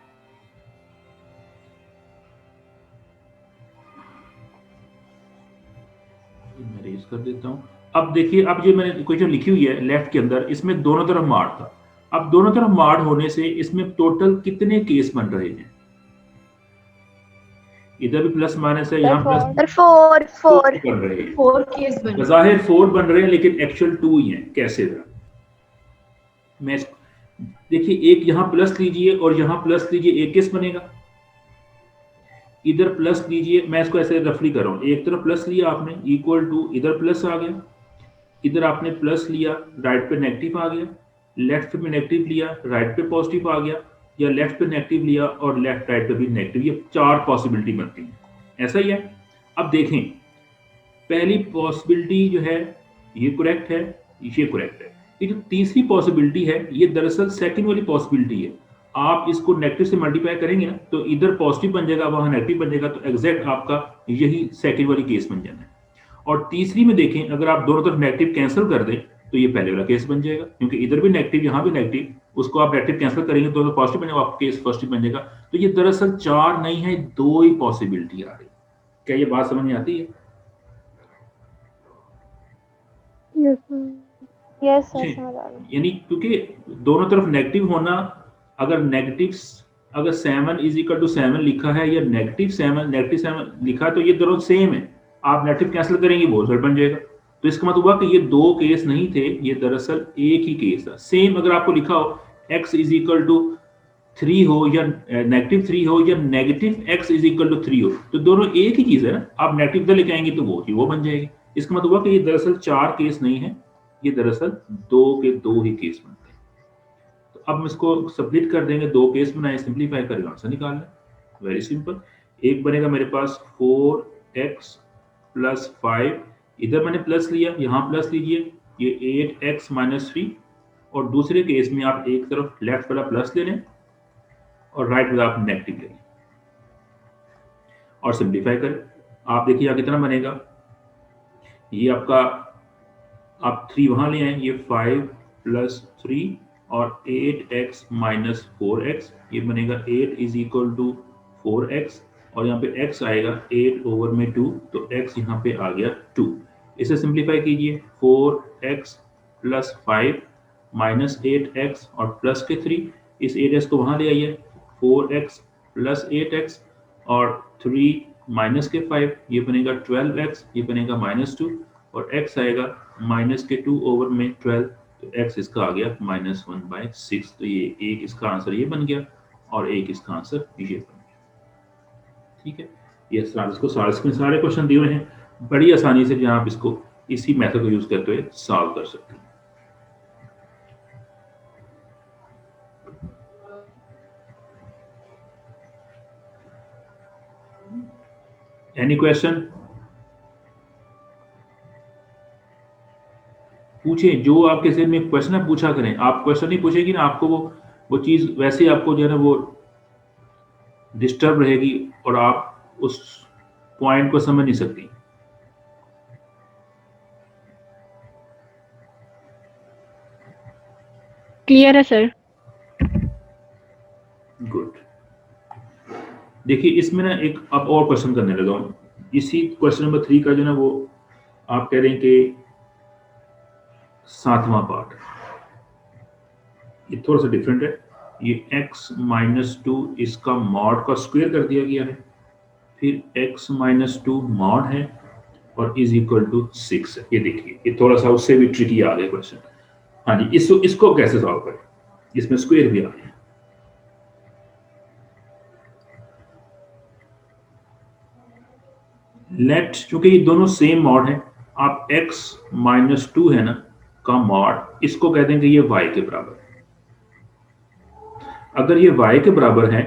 मैं रेज कर देता हूँ। अब देखिए, अब ये मैंने इक्वेशन लिखी हुई है लेफ्ट के अंदर, इसमें दोनों तरफ मार्ड था। अब दोनों तरफ मार्ड होने से इसमें टोटल कितने केस बन रहे हैं? इधर भी प्लस माइनस है, यहाँ प्लस सर फोर फोर बन रहे हैं। 4 केस बने। बज़ाहिर 4 बन रहे हैं लेकिन एक्चुअल 2 ही हैं। कैसे? मैं देखिए, एक यहाँ प्लस लीजिए और यहाँ प्लस लीजिए, एक केस बनेगा। इधर प्लस लीजिए, मैं इसको ऐसे रफली कर रहा हूँ, एक तरफ प्लस लिया आपने इक्वल टू, इधर प्लस आ गया, इधर आपने प्लस लिया, राइट पे नेगेटिव आ गया, लेफ्ट पे नेगेटिव लिया, राइट पे पॉजिटिव आ गया, या लेफ्ट पे नेगेटिव लिया और लेफ्ट राइट पे भी नेगेटिव। ये 4 पॉसिबिलिटी बनती है। ऐसा ही है। अब देखें, पहली पॉसिबिलिटी जो है ये करेक्ट है, ये करेक्ट है। ये जो तीसरी पॉसिबिलिटी है ये दरअसल सेकंड वाली पॉसिबिलिटी है। आप इसको नेगेटिव से मल्टीप्लाई करेंगे ना तो इधर पॉजिटिव बन जाएगा, वहां नेगेटिव बन जाएगा, तो एग्जैक्ट आपका यही सेकंड वाली केस बन जाना है। और तीसरी में देखें, अगर आप दोनों तरफ नेगेटिव कैंसिल कर दें तो ये पहले वाला केस बन जाएगा, क्योंकि इधर भी नेगेटिव यहाँ भी नेगेटिव, उसको आप नेगेटिव कैंसिल करेंगे तो पॉजिटिव बनेगा, आपका केस पॉजिटिव बन जाएगा। तो ये दरअसल 4 नहीं है, 2 ही पॉसिबिलिटी आ रही। क्या ये बात समझ में आती है? यस सर, समझ आ गया। यानी क्योंकि दोनों तरफ नेगेटिव होना, अगर नेगेटिव, अगर 7 इज इक्वल टू 7 लिखा है या नेगेटिव 7 लिखा है तो ये दोनों सेम है। आप नेगेटिव कैंसिल करेंगे वो रिजल्ट बन जाएगा। तो इसका मतलब हुआ कि ये 2 केस नहीं थे, ये दरअसल एक ही केस था। सेम अगर आपको लिखा हो x इज इक्वल टू 3 हो या नेगेटिव 3 हो या negative x is equal to 3 हो, तो दोनों एक ही चीज है ना। आप नेगेटिव इधर लेके आएंगे तो वो बन जाएगी। इसका मतलब हुआ कि ये दरअसल 4 केस नहीं है, ये दरअसल 2 के 2 ही केस बनते हैं। तो अब हम इसको सबमिट कर देंगे, 2 केस बनाए, सिंपलीफाई करके आंसर निकाल लें। Very simple. एक बनेगा मेरे पास 4x प्लस 5, इधर मैंने प्लस लिया, यहाँ प्लस लीजिए, ये 8x माइनस 3। और दूसरे केस में आप एक तरफ लेफ्ट वाला प्लस ले लें और राइट वाला आप नेगेटिव ले लें और सिंपलीफाई करें। आप देखिए यहाँ कितना बनेगा, ये आपका, आप 3 वहां ले आए, ये 5 प्लस 3 और 8x माइनस 4x, ये बनेगा 8 इज इक्वल टू 4x, और यहाँ पे x आएगा 8 ओवर में 2, तो x यहाँ पे आ गया 2। इसे सिंपलीफाई कीजिए, 4x प्लस 5 माइनस 8x और प्लस के 3, इस 8x को वहां ले आइए, 4x प्लस 8x और 3 माइनस के 5, ये बनेगा 12x, ये बनेगा माइनस 2, और x आएगा माइनस के 2 ओवर में 12, तो x इसका आ गया -1/6। तो ये एक इसका आंसर ये बन गया और एक इसका आंसर ये बन गया। ठीक है, ये इसको सारे क्वेश्चन दिए हुए हैं, बड़ी आसानी से जहां आप इसको इसी मेथड को यूज करते हुए सॉल्व कर सकते हैं। एनी क्वेश्चन पूछे, जो आपके ज़हन में क्वेश्चन है पूछा करें। आप क्वेश्चन नहीं पूछेगी ना, आपको वो चीज वैसे आपको जो है ना वो डिस्टर्ब रहेगी और आप उस पॉइंट को समझ नहीं सकती। क्लियर है सर। गुड। देखिए इसमें ना एक अब और क्वेश्चन करने लगा हूँ, इसी क्वेश्चन नंबर 3 का जो ना वो आप कह रहे हैं कि 7वां पार्ट, ये थोड़ा सा डिफरेंट है। ये x माइनस 2 इसका मॉड का स्क्वायर कर दिया गया है, फिर x माइनस 2 मॉड है और इज इक्वल टू 6 है। ये देखिए ये थोड़ा सा उससे भी ट्रिकी आ गया क्वेश्चन। हाँ जी, इसको कैसे सॉल्व करें, इसमें स्क्वायर भी आ गया। लेट, चूंकि ये दोनों सेम मॉड है, आप x माइनस 2 है ना का मॉड, इसको कहते हैं कि ये y के बराबर है। अगर ये y के बराबर है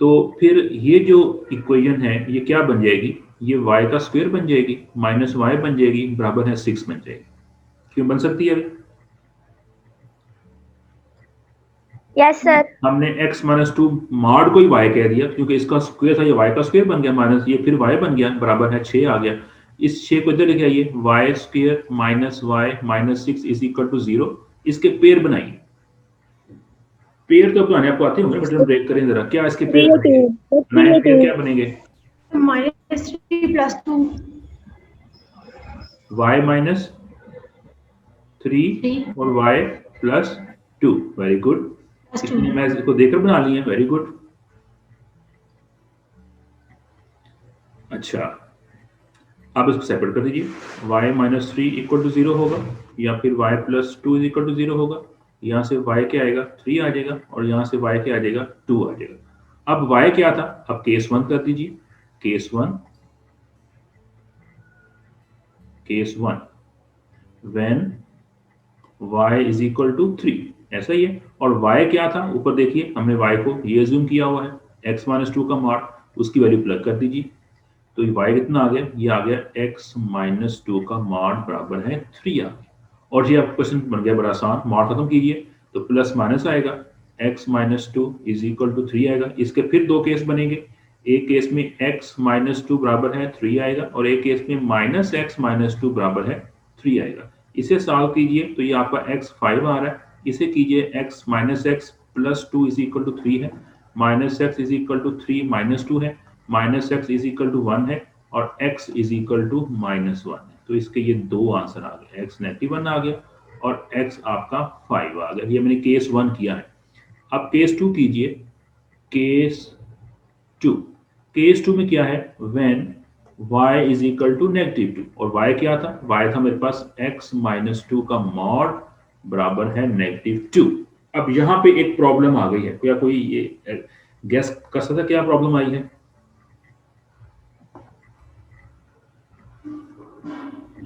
तो फिर ये जो इक्वेशन है ये क्या बन जाएगी, ये y का स्क्वायर बन जाएगी, माइनस y बन जाएगी, बराबर है 6 बन जाएगी। क्यों बन सकती है? Yes sir. हमने x माइनस 2 मॉड को ही y कह दिया, क्योंकि इसका स्क्वायर था, ये y का स्क्वायर बन गया, माइनस ये फिर y बन गया, बराबर है 6 आ गया। इस 6 को इधर लेके आइए, y square minus y minus 6 is equal to 0, इसके पेयर बनाइए, पेयर तो बनाने आपको आते होंगे, बट हम ब्रेक करें जरा, क्या इसके पेयर बनेंगे? नए पेयर क्या बनेंगे? -3 + 2 y - 3 और y + 2। वेरी गुड, इसलिए मैं इसको देकर बना लिए। Very good. अच्छा, अब इसको सेपरेट कर दीजिए। y - 3 = 0 होगा, या फिर y + 2 = 0 होगा। यहाँ से y क्या आएगा? 3 आ जाएगा, और यहाँ से y क्या आ जाएगा? 2 आ जाएगा। अब y क्या था? अब केस 1 कर दीजिए। केस 1 व्हेन y = 3, ऐसा ही है। और y क्या था? ऊपर देखिए, हमने y को ये अज्यूम किया हुआ है, x - 2 का मॉड, उसकी वैल्यू प्लग कर दीजिए। तो y कितना आ गया? ये आ गया x - 2 का मॉड बराबर है 3 आ गया। और ये आपका क्वेश्चन बन गया बड़ा आसान। मॉड खत्म कीजिए तो प्लस माइनस आएगा, x - 2 = 3 आएगा। इसके फिर दो केस बनेंगे। एक केस में x - 2 बराबर है 3 आएगा, और एक केस में -x - 2 बराबर है 3 आएगा। इसे सॉल्व कीजिए तो ये आपका x 5 आ रहा है। इसे कीजिए x - x + 2 = 3 है, -x = 3 - 2 है, -x = 1 है, और x = -1 है। तो इसके ये दो आंसर आ गए, x -1 आ गया और x आपका 5 आ गया। ये मैंने केस 1 किया है। अब केस 2 कीजिए। केस 2 में क्या है? व्हेन y = -2, और y क्या था? y था मेरे पास x - 2 का मॉड बराबर है -2। अब यहाँ पे एक प्रॉब्लम आ गई है। क्या कोई ये गेस कर सकता है क्या प्रॉब्लम आई है?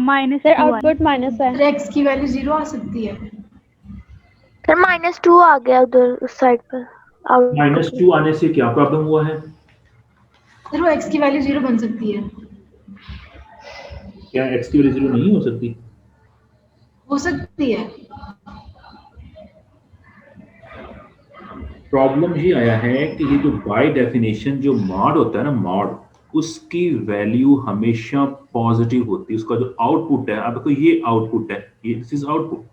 सर आउटपुट माइनस है। x की वैल्यू 0 आ सकती है। सर -2 आ गया उधर उस साइड पर। -2 आने से क्या प्रॉब्लम हुआ है? सर वो x की वैल्यू 0 बन सकती है। क्या x की वैल्यू 0 नहीं हो सकती? हो सकती है। प्रॉब्लम ये आया है कि ये जो बाय डेफिनेशन जो मॉड होता है ना, मॉड, उसकी वैल्यू हमेशा पॉजिटिव होती है। उसका जो आउटपुट है, अब देखो ये आउटपुट है, ये दिस इज आउटपुट।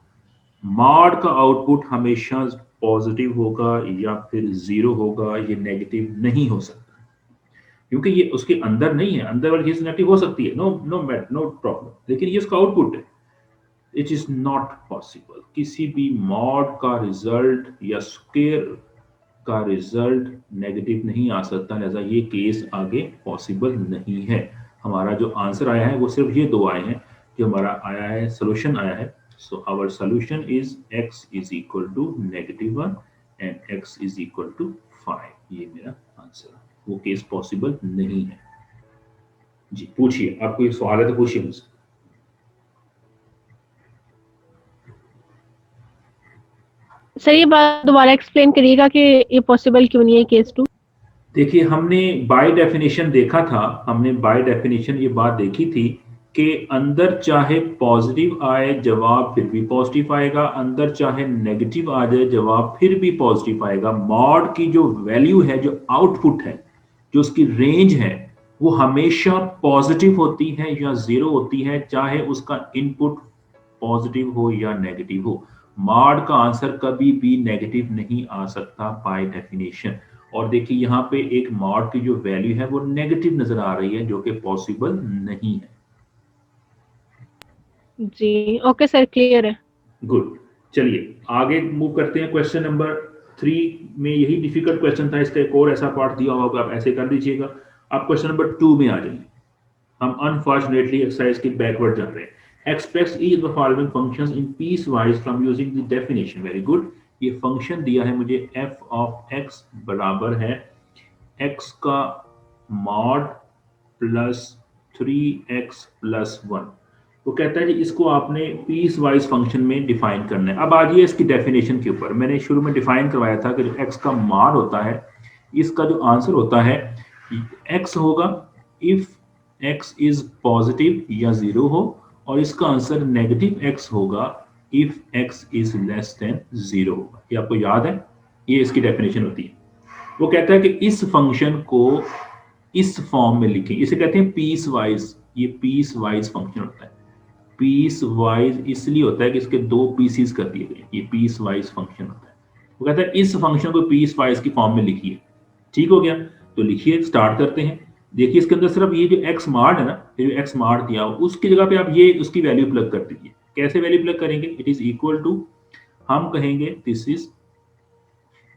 मॉड का आउटपुट हमेशा पॉजिटिव होगा या फिर 0 होगा, ये नेगेटिव नहीं हो सकता, क्योंकि ये उसके अंदर नहीं है। अंदर वाली चीज नेगेटिव हो सकती है, नो प्रॉब्लम, लेकिन ये उसका आउटपुट है। इट इज नॉट पॉसिबल किसी भी मॉड का रिजल्ट या स्क्वायर का रिजल्ट नेगेटिव नहीं आ सकता, लिहाजा ये केस आगे पॉसिबल नहीं है। हमारा जो आंसर आया है वो सिर्फ ये दो आए हैं जो हमारा आया है, सोल्यूशन आया है। So our solution is x = -1 and x = 5। ये मेरा आंसर है, वो केस पॉसिबल नहीं है। जी पूछिए, आपको एक सवाल है तो पूछिए मुझसे। सर ये बात दोबारा एक्सप्लेन करिएगा कि ये पॉसिबल क्यों नहीं है केस 2। देखिए, हमने बाय डेफिनेशन देखा था, हमने बाय डेफिनेशन ये बात देखी थी कि अंदर चाहे पॉजिटिव आए जवाब फिर भी पॉजिटिव आएगा, अंदर चाहे नेगेटिव आ जाए जवाब फिर भी पॉजिटिव आएगा। मॉड की जो वैल्यू है, जो आउटपुट है, जो उसकी रेंज है, वो हमेशा पॉजिटिव होती है या 0 होती है, चाहे उसका इनपुट पॉजिटिव हो या नेगेटिव हो। मॉड का आंसर कभी भी नेगेटिव नहीं आ सकता बाय डेफिनेशन। और देखिए यहाँ पे एक मॉड की जो वैल्यू है वो नेगेटिव नजर आ रही है, जो कि पॉसिबल नहीं है। जी ओके सर, क्लियर है। गुड, चलिए आगे मूव करते हैं। क्वेश्चन नंबर 3 में यही डिफिकल्ट क्वेश्चन था, इसका एक और ऐसा पार्ट दिया होगा, आप ऐसे कर दीजिएगा। आप क्वेश्चन नंबर 2 में आ जाइए। हम अनफॉर्चुनेटली एक्सरसाइज के बैकवर्ड जा रहे हैं। Express each of the following functions in peace wise from using the definition. Very good. ये फंक्शन दिया है मुझे, f ऑफ x बराबर है x का मॉड प्लस 3x प्लस 1। वो कहता है जी इसको आपने पीस वाइज फंक्शन में डिफाइन करना है। अब आ जाइए इसकी डेफिनेशन के ऊपर। मैंने शुरू में डिफाइन करवाया था कि जो x का मॉड होता है, इसका जो आंसर होता है x होगा इफ x इज पॉजिटिव या 0 हो, और इसका आंसर नेगेटिव x होगा if x is less than 0 होगा। ये आपको याद है, ये इसकी डेफिनेशन होती है। वो कहता है कि इस फंक्शन को इस फॉर्म में लिखें, इसे कहते हैं पीस वाइज। ये पीस वाइज फंक्शन होता है। पीस वाइज इसलिए होता है कि इसके दो पीसीस कर दिए गए, ये पीस वाइज फंक्शन होता है। वो कहता है इस फंक्शन को पीस वाइज की फॉर्म में लिखिए। ठीक हो गया, तो लिखिए, स्टार्ट करते हैं। देखिए इसके अंदर सिर्फ ये जो एक्स मार्ड है ना, ये जो एक्स मार्ड दिया हो उसकी जगह पे आप ये उसकी वैल्यू प्लग कर दीजिए। कैसे वैल्यू प्लग करेंगे? इट इज इक्वल टू, हम कहेंगे दिस इज,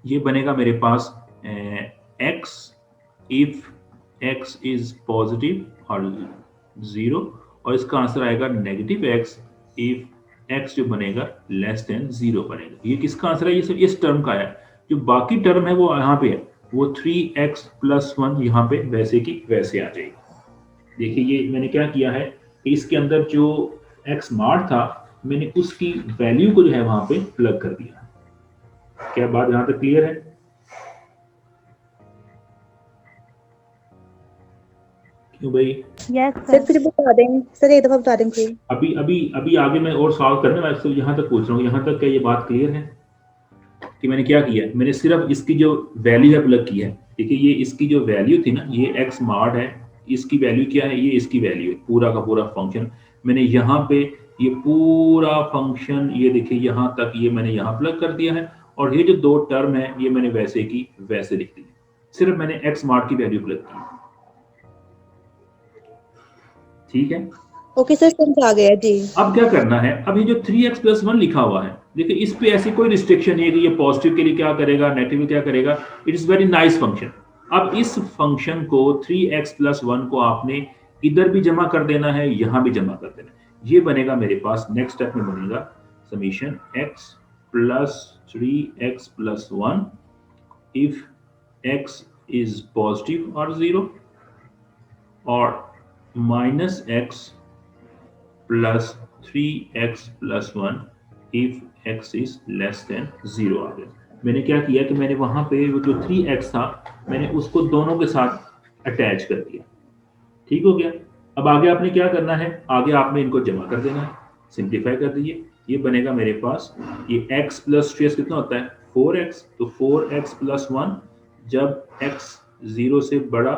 ये बनेगा मेरे पास X if X is positive और 0, और इसका आंसर आएगा नेगेटिव एक्स इफ एक्स जो बनेगा लेस देन 0 बनेगा। ये किसका आंसर है? ये सिर्फ इस टर्म का है। जो बाकी टर्म है वो यहाँ पे है, वो 3x + 1 यहाँ पे वैसे की वैसे आ जाएगी। देखिए ये मैंने क्या किया है, इसके अंदर जो x मार्ड था मैंने उसकी वैल्यू को जो है वहां पे प्लग कर दिया। क्या बात यहाँ तक क्लियर है? क्यों भाई? यस सर फिर बता दें, सर एक दफा बता दें फिर। अभी अभी अभी आगे मैं और सॉल्व करने वाला, तो यहाँ तक पूछ रहा हूँ, यहाँ तक क्या ये बात क्लियर है कि मैंने क्या किया? मैंने सिर्फ इसकी जो वैल्यू है प्लग की है। देखिए ये इसकी जो वैल्यू थी ना, ये एक्स मार्ड है, इसकी वैल्यू क्या है? ये इसकी वैल्यू है, पूरा का पूरा फंक्शन मैंने यहाँ पे ये पूरा फंक्शन, ये देखिए यहाँ तक ये मैंने यहाँ प्लग कर दिया है, और ये जो दो टर्म है ये मैंने वैसे की वैसे लिख दी। सिर्फ मैंने एक्स मार्ड की वैल्यू प्लग की। ठीक है, ओके सर, समझ आ गया जी। अब क्या करना है? अब ये जो 3x + 1 लिखा हुआ है, देखिए इस पे ऐसी कोई रिस्ट्रिक्शन नहीं है कि ये पॉजिटिव के लिए क्या करेगा, नेगेटिव में क्या करेगा। It is very nice function. अब इस फंक्शन को 3x + 1 को आपने इधर भी जमा कर देना है, यहां भी जमा कर देना है। ये बनेगा मेरे पास, नेक्स्ट स्टेप में बनेगा summation x + 3x + 1 if x is positive और 0, और -x + 3x + 1 if x is less than 0 आ गया। मैंने क्या किया कि मैंने वहां पे वो जो 3x था मैंने उसको दोनों के साथ अटैच कर दिया। ठीक हो गया। अब आगे आपने क्या करना है? आगे आपने इनको जमा कर देना है, सिंप्लीफाई कर दीजिए। ये बनेगा मेरे पास, ये x + 3x कितना होता है? 4x। तो 4x + 1 जब x 0 से बड़ा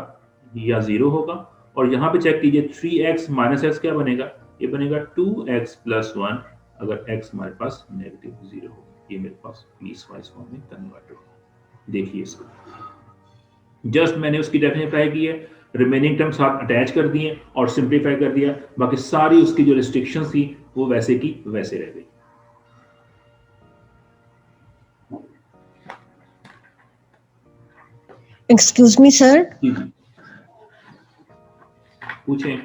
या 0 होगा, और यहाँ पे चेक कीजिए 3x - x क्या बनेगा? ये बनेगा 2x + 1 अगर x हमारे पास -0 हो। ये मेरे पास पीस वाइज फॉर्म में कन्वर्ट होगा। देखिए इसको, जस्ट मैंने उसकी डेफिनेशन अप्लाई की है, रिमेनिंग टर्म साथ अटैच कर दिए और सिंप्लीफाई कर दिया। बाकी सारी उसकी जो रिस्ट्रिक्शंस थी वो वैसे की वैसे रह गई। एक्सक्यूज मी सर, पूछें।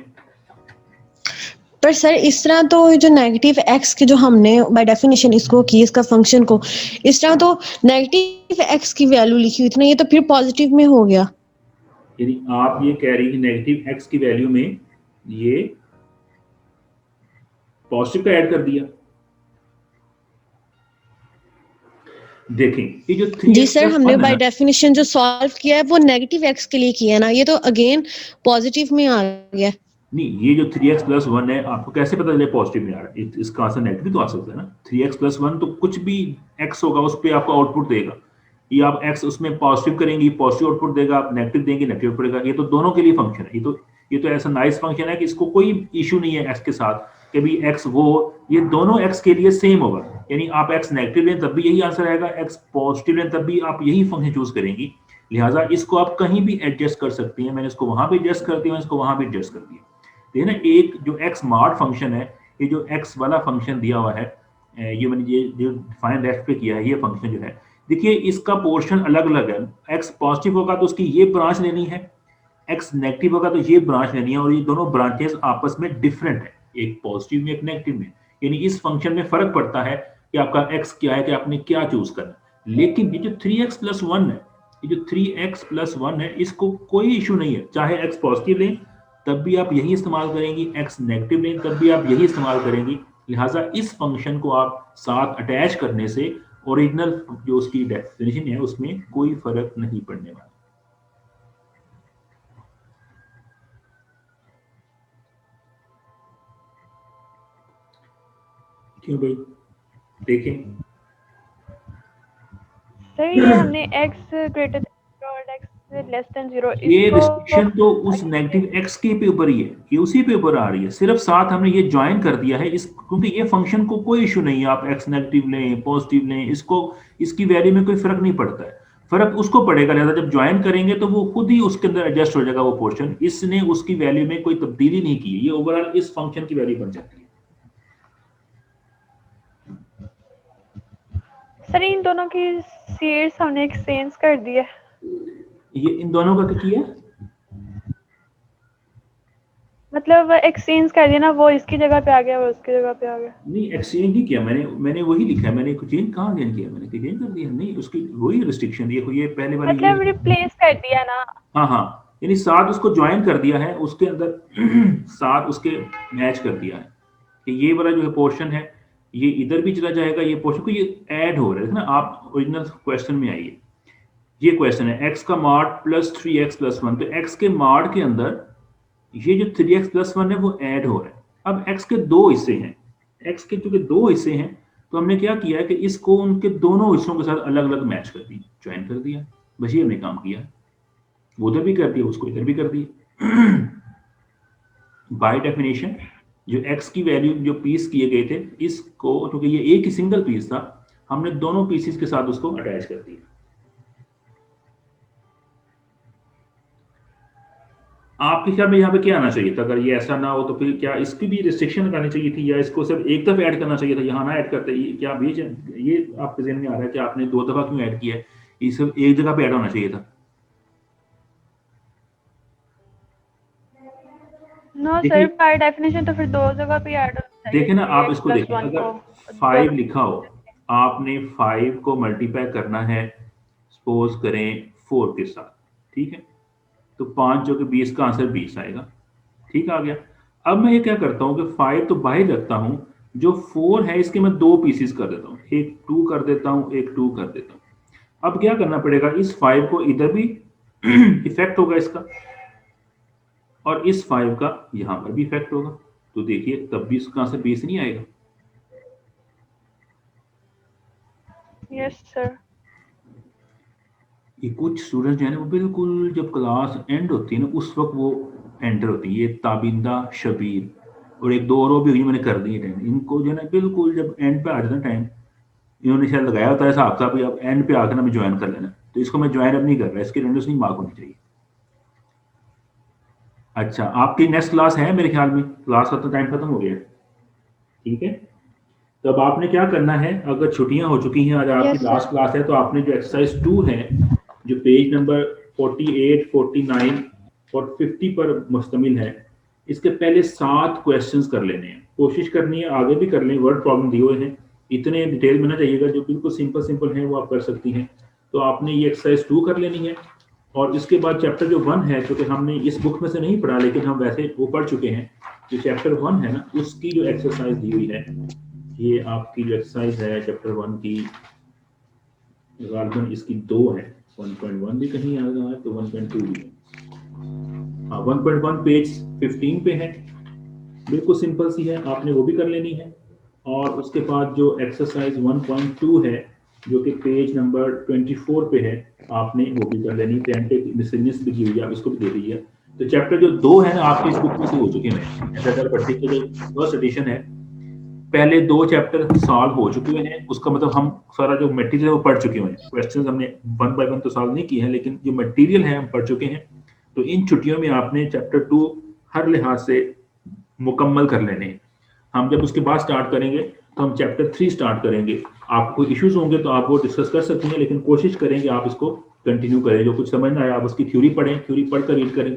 पर सर इस तरह तो जो नेगेटिव एक्स के जो हमने बाय डेफिनेशन इसको की, इसका फंक्शन को इस तरह तो नेगेटिव एक्स की वैल्यू लिखी हुई थी ना, ये तो फिर पॉजिटिव में हो गया। यानी आप ये कह रही है नेगेटिव एक्स की वैल्यू में ये पॉजिटिव का ऐड कर दिया। देखें ये जो 3x जी सर, हमने बाय है, डेफिनेशन जो सॉल्व किया है वो नेगेटिव एक्स के लिए किया है ना, ये तो अगेन पॉजिटिव में आ गया। नहीं, ये जो 3x + 1 है आपको कैसे पता चले पॉजिटिव में आ रहा है? इसका आंसर नेगेटिव तो आ सकता है ना। 3x + 1 तो कुछ भी x होगा उस पर आपको आउटपुट देगा। ये आप x उसमें पॉजिटिव करेंगे, पॉजिटिव आउटपुट देगा, आप नेगेटिव देंगे, नेगेटिव आउटपुट देगा। ये तो दोनों के लिए फंक्शन है। ये तो ऐसा नाइस फंक्शन है कि इसको कोई इशू नहीं है x के साथ कि भी x वो, ये दोनों x के लिए सेम होगा। यानी आप x नेगेटिव लें तब भी यही आंसर आएगा, x पॉजिटिव लें तब भी आप यही फंक्शन चूज करेंगी। लिहाजा इसको आप कहीं भी एडजस्ट कर सकती हैं। मैंने इसको वहां भी एडजस्ट कर दिया, इसको वहां भी एडजस्ट कर दिया। देखिए ना, एक जो x मार्ड फंक्शन है, ये जो x वाला फंक्शन दिया हुआ है, ये मैंने ये जो डिफाइन लेफ्ट पे किया है, ये फंक्शन जो है, देखिए इसका पोर्शन अलग अलग है। x पॉजिटिव होगा तो उसकी ये ब्रांच लेनी है, x नेगेटिव होगा तो ये ब्रांच लेनी है, और ये दोनों ब्रांचेस आपस में डिफरेंट है, एक पॉजिटिव में एक नेगेटिव में। यानी इस फंक्शन में फर्क पड़ता है कि आपका x क्या है, कि आपने क्या चूज करना। लेकिन ये जो 3x + 1 है, ये जो 3x + 1 है, इसको कोई इशू नहीं है। चाहे x पॉजिटिव लें तब भी आप यही इस्तेमाल करेंगी, x नेगेटिव लें तब भी आप यही इस्तेमाल करेंगी। लिहाजा इस फंक्शन को आप साथ अटैच करने से ओरिजिनल जो उसकी डेफिनेशन है उसमें कोई फर्क नहीं पड़ने वाला। क्यों भाई? देखें सर ये हमने x greater than और x लेस देन 0 ये रिस्ट्रिक्शन तो उस नेगेटिव एक्स के पे ऊपर ही है, ये उसी पे ऊपर आ रही है। सिर्फ साथ हमने ये ज्वाइन कर दिया है इस, क्योंकि ये फंक्शन को कोई इशू नहीं है, आप एक्स नेगेटिव लें पॉजिटिव लें, इसको इसकी वैल्यू में कोई फर्क नहीं पड़ता है। फर्क उसको पड़ेगा, लिहाजा जब ज्वाइन करेंगे तो वो खुद ही उसके अंदर एडजस्ट हो जाएगा वो पोर्शन। इसने उसकी वैल्यू में कोई तब्दीली नहीं की है, ये ओवरऑल इस फंक्शन की वैल्यू बन जाती है। सर इन दोनों की सीट्स हमने एक्सचेंज कर दी है। ये इन दोनों का क्या किया? मतलब एक्सचेंज कर दिया ना, वो इसकी जगह पे आ गया और उसकी जगह पे आ गया। नहीं एक्सचेंज नहीं किया मैंने वही लिखा है। मैंने कुछ चेंज कहाँ चेंज किया? मैंने चेंज कर दिया नहीं, उसकी वही रिस्ट्रिक्शन ये पहले वाली मतलब रिप्लेस कर दिया ना। हाँ, यानी साथ उसको ज्वाइन कर दिया है, उसके अंदर साथ उसके मैच कर दिया है कि ये वाला जो है पोर्शन है ये इधर भी चला जाएगा, ये पोर्शन को ये ऐड हो रहा है ना। आप ओरिजिनल क्वेश्चन में आइए, ये क्वेश्चन है x का मॉड प्लस 3x प्लस 1, तो x के मॉड के अंदर ये जो 3x प्लस 1 है वो ऐड हो रहा है। अब x के दो हिस्से हैं, x के चूंकि दो हिस्से हैं तो हमने क्या किया है कि इसको उनके दोनों हिस्सों के साथ अलग अलग मैच कर दिया, ज्वाइन कर दिया। बस ये हमने काम किया, वो उधर भी कर दिया, उसको इधर भी कर दिया। बाय डेफिनेशन जो x की वैल्यू जो पीस किए गए थे, इसको क्योंकि ये एक ही सिंगल पीस था, हमने दोनों पीसेस के साथ उसको अटैच कर दिया। आपके ख्याल में यहाँ पे क्या आना चाहिए था? अगर ये ऐसा ना हो तो फिर क्या इसकी भी रिस्ट्रिक्शन लगानी चाहिए थी, या इसको सिर्फ एक दफा ऐड करना चाहिए था, यहाँ ना ऐड करते? क्या बीच ये आपके ज़हन में आ रहा है कि आपने दो दफा क्यों ऐड किया है? ये सिर्फ एक जगह पे ऐड होना चाहिए था। नो सर, बाय डेफिनेशन तो फिर दो जगह पे ऐड होता है। देखें ना, आप इसको देखें, अगर 5 लिखा हो, आपने 5 को मल्टीप्लाई करना है सपोज करें 4 के साथ, ठीक है, तो 5 जो कि 20 का आंसर 20 आएगा। ठीक आ गया। अब मैं ये क्या करता हूँ कि 5 तो बाहर रखता हूँ, जो 4 है इसके मैं दो पीसेस कर देता हूँ, एक 2 कर देता हूँ, एक 2 कर देता हूँ। अब क्या करना पड़ेगा, इस 5 को इधर भी इफेक्ट होगा इसका, और इस 5 का यहां पर भी इफेक्ट होगा, तो देखिए तब भी इसका आंसर 20 नहीं आएगा। Yes sir. ये कुछ स्टूडेंट जो है ना वो बिल्कुल जब क्लास एंड होती है ना उस वक्त वो एंटर होती है, ये ताबिंदा, शबीर और एक दो और भी हुई, मैंने कर दी है। इनको जो है ना बिल्कुल जब एंड पे आ जाता टाइम, इन्होंने शायद लगाया होता है हिसाब साहब अब एंड पे आकर ना मैं ज्वाइन कर लेना, तो इसको मैं ज्वाइन अब नहीं कर रहा, इसकी अटेंडेंस नहीं मार्क होनी चाहिए। अच्छा, आपकी नेक्स्ट क्लास है मेरे ख्याल में, क्लास का तो टाइम खत्म हो गया, ठीक है। तो अब आपने क्या करना है, अगर छुट्टियां हो चुकी हैं, आज आपकी लास्ट क्लास है, तो आपने जो एक्सरसाइज 2 है जो पेज नंबर 48, 49 और 50 पर मुश्तमिल है, इसके पहले 7 क्वेश्चंस कर लेने हैं। कोशिश करनी है आगे भी कर लें, वर्ड प्रॉब्लम दिए हुए हैं, इतने डिटेल में ना जाइएगा, जो बिल्कुल सिंपल हैं वो आप कर सकती हैं। तो आपने ये एक्सरसाइज 2 कर लेनी है, और इसके बाद चैप्टर जो 1 है, क्योंकि हमने इस बुक में से नहीं पढ़ा लेकिन हम वैसे वो पढ़ चुके हैं, जो चैप्टर 1 है ना उसकी जो एक्सरसाइज दी हुई है, ये आपकी जो एक्सरसाइज है चैप्टर 1 की, गार्डन इसकी 2 है, 1.1 भी कहीं आ रहा है तो 1.2 भी है। हाँ, 1.1 पेज 15 पे है, बिल्कुल सिंपल सी है, आपने वो भी कर लेनी है। और उसके बाद जो एक्सरसाइज 1.2 है जो कि पेज नंबर 24 पे है, आपने वो भी कर लेनी। मिसलिनियस भी की हुई है, आप इसको भी दे दीजिए। तो चैप्टर जो 2 है ना आपके इस बुक में से हो चुके हैं, एसएसआर पट्टी के जो फर्स्ट एडिशन है, पहले 2 चैप्टर सॉल्व हो चुके हैं, उसका मतलब हम सारा जो मटेरियल है वो पढ़ चुके हैं। क्वेश्चंस हमने 1 बाय 1 तो सॉल्व नहीं किए हैं, लेकिन जो मटेरियल है हम पढ़ चुके हैं। तो इन छुट्टियों में आपने चैप्टर 2 हर लिहाज से मुकम्मल कर लेने हैं। हम जब उसके बाद स्टार्ट करेंगे तो हम चैप्टर 3 स्टार्ट करेंगे। आपको इश्यूज होंगे तो आप वो डिस्कस कर सकते हैं, लेकिन कोशिश करेंगे आप इसको कंटिन्यू करें। जो कुछ समझ ना आए आप उसकी थ्योरी पढ़ें, थ्योरी पढ़कर रीड करें,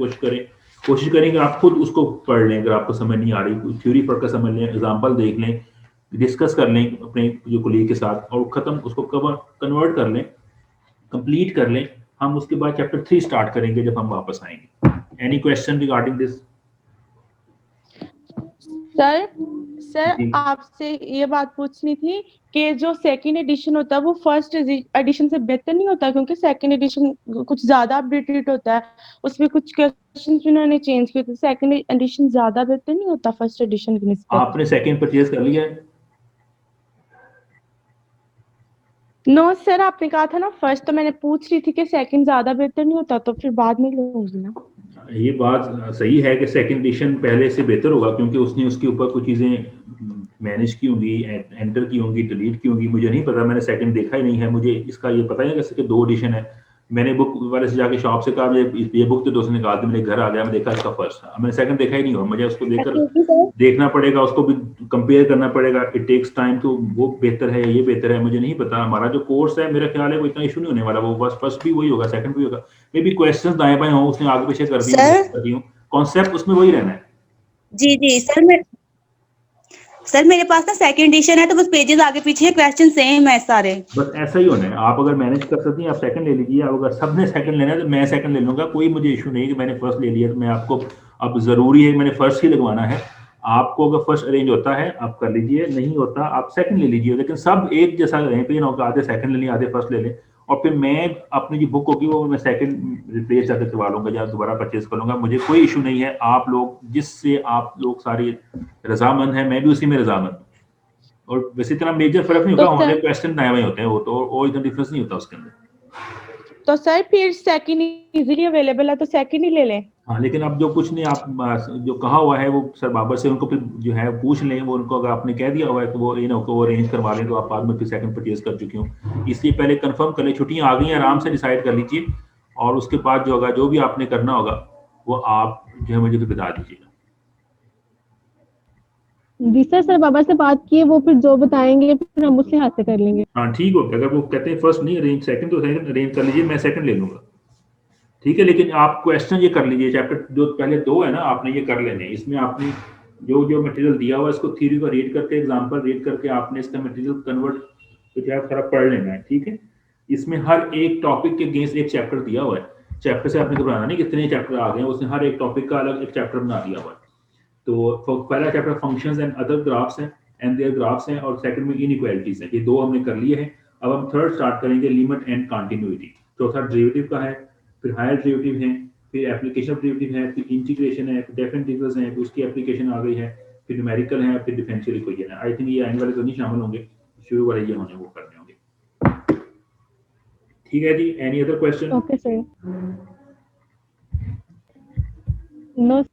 कोशिश करेंगे आप खुद उसको पढ़ लें। अगर आपको समझ नहीं आ रही, थ्योरी पढ़कर समझ लें, एग्जाम्पल देख लें, डिस्कस कर लें अपने जो कोलीग के साथ, और खत्म उसको कन्वर्ट कर लें, कंप्लीट कर लें। हम उसके बाद चैप्टर 3 स्टार्ट करेंगे जब हम वापस आएंगे। Any question regarding this? Sir आपसे ये बात पूछनी थी कि जो सेकंड एडिशन होता है वो फर्स्ट एडिशन से बेहतर नहीं होता, क्योंकि सेकंड एडिशन कुछ ज्यादा अपडेटेड होता है, उसमें कुछ क्वेश्चंस भी उन्होंने चेंज किए थे। सेकंड एडिशन ज्यादा बेहतर नहीं होता फर्स्ट एडिशन की निस्बत? आपने सेकंड परचेज कर लिया है? नो सर, आपने कहा था ना फर्स्ट, तो मैंने पूछ रही थी कि सेकंड ज्यादा बेहतर नहीं होता, तो फिर बाद में लूंगी ना। ये बात सही है कि सेकंड एडिशन पहले से बेहतर होगा, क्योंकि उसने उसके ऊपर कुछ चीज़ें मैनेज की होंगी, एंटर की होंगी, डिलीट की होंगी। मुझे नहीं पता, मैंने सेकंड देखा ही नहीं है, मुझे इसका ये पता है कि 2 एडिशन है। मैंने बुक वाले से जाके शॉप से कहा ये बुक तो दोस्त ने निकाल दी, मेरे घर आ गया, मैं देखा इसका फर्स्ट, मैंने सेकंड देखा ही नहीं हुआ। मुझे उसको देखकर देखना पड़ेगा, उसको भी कंपेयर करना पड़ेगा। इट टेक्स टाइम, तो वो बेहतर है, ये बेहतर है, मुझे नहीं पता। हमारा जो कोर्स है, मेरा ख्याल है वो इतना इशू नहीं होने वाला। वो बस फर्स्ट भी वही होगा, सेकंड भी होगा, मे बी क्वेश्चन दाएं बाएं हो, उसने आगे पीछे कर दी, कॉन्सेप्ट उसमें वही रहना है। जी सर मेरे पास ना सेकंड एडिशन है, तो बस पेजेस आगे पीछे, क्वेश्चन सेम है सारे। बस ऐसा ही होना है। आप अगर मैनेज कर सकती हैं आप सेकंड ले लीजिए। आप अगर सबने सेकंड लेना है तो मैं सेकंड ले लूंगा, कोई मुझे इशू नहीं कि मैंने फर्स्ट ले लिया। तो मैं आपको, अब जरूरी है मैंने फर्स्ट ही लगवाना है। आपको अगर फर्स्ट अरेंज होता है आप कर लीजिए, नहीं होता आप सेकंड ले लीजिए, लेकिन सब एक जैसा रहें, फिर आधे सेकंड ले लें, आधे फर्स्ट ले लें। और फिर मैं अपनी जो बुक होगी वो मैं सेकंड रिप्लेस जाकर करवा लूंगा या दोबारा परचेज कर लूंगा, मुझे कोई इशू नहीं है। आप लोग जिससे आप लोग सारी रजामंद हैं, मैं भी उसी में रजामंद। और वैसे इतना मेजर फर्क नहीं होगा, हमारे क्वेश्चन नए होते हैं, वो तो और इतना डिफरेंस नहीं होता उसके अंदर। तो सर फिर सेकंड इजीली अवेलेबल है तो सेकंड ही ले लें। हाँ, लेकिन अब जो कुछ नहीं, आप जो कहा हुआ है वो सर बाबर से उनको फिर जो है पूछ लें। वो उनको अगर आपने कह दिया हुआ है तो वो वो अरेंज करवा लें, तो आप बाद में फिर सेकंड परचेज कर चुकी हूँ। इसलिए पहले कंफर्म कर लें, छुट्टियाँ आ गई हैं, आराम से डिसाइड कर लीजिए। और उसके बाद जो होगा, जो भी आपने करना होगा वो आप जो है मुझे फिर बता दीजिएगा। जी सर बाबा से बात किए, वो फिर जो बताएंगे फिर हम उससे हाथ से कर लेंगे। हाँ ठीक हो गया। अगर वो कहते हैं फर्स्ट नहीं अरेंज, सेकंड तो सेकंड अरेंज कर लीजिए, मैं सेकंड ले लूंगा, ठीक है। लेकिन आप क्वेश्चन ये कर लीजिए, चैप्टर जो पहले 2 है ना, आपने ये कर लेने। इसमें आपने जो मटेरियल दिया हुआ है इसको थ्योरी को रीड करके, एग्जांपल रीड करके आपने इसका मटेरियल कन्वर्ट तो क्या थोड़ा पढ़ लेना है, ठीक है। इसमें हर एक टॉपिक के अगेंस्ट एक चैप्टर दिया हुआ है। चैप्टर से आपने घबराना नहीं, कितने चैप्टर आ गए हैं, उसने हर एक टॉपिक का अलग एक चैप्टर बना दिया हुआ है। तो पहला chapter functions and other graphs है, एंड देयर ग्राफ्स हैं, और सेकंड में इनइक्वालिटीज है। ये 2 हमने कर लिए हैं। अब हम थर्ड स्टार्ट करेंगे, लिमिट एंड कंटिन्यूटी। चौथा डेरिवेटिव का है, फिर हायर डेरिवेटिव है, फिर एप्लीकेशन ऑफ डेरिवेटिव है, फिर इंटीग्रेशन है, फिर डेफिनेट इंटीग्रल्स हैं, फिर उसकी एप्लीकेशन आ गई है, फिर न्यूमेरिकल है, फिर डिफरेंशियल इक्वेशन है। आई थिंक ये आने वाले तो नहीं शामिल होंगे, शुरू वाले ये होने वो करने होंगे, ठीक है जी। Any other question? Okay sir. No.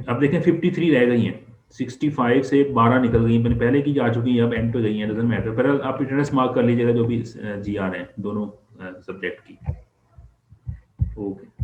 अब देखें 53 रह गई हैं, 65 से 12 निकल गई, मैंने पहले की जा चुकी हैं, अब एंड पे गई हैं, डजंट मैटर। पर आप अटेंडेंस मार्क कर लीजिएगा जो भी जी आ रहे हैं दोनों सब्जेक्ट की। ओके।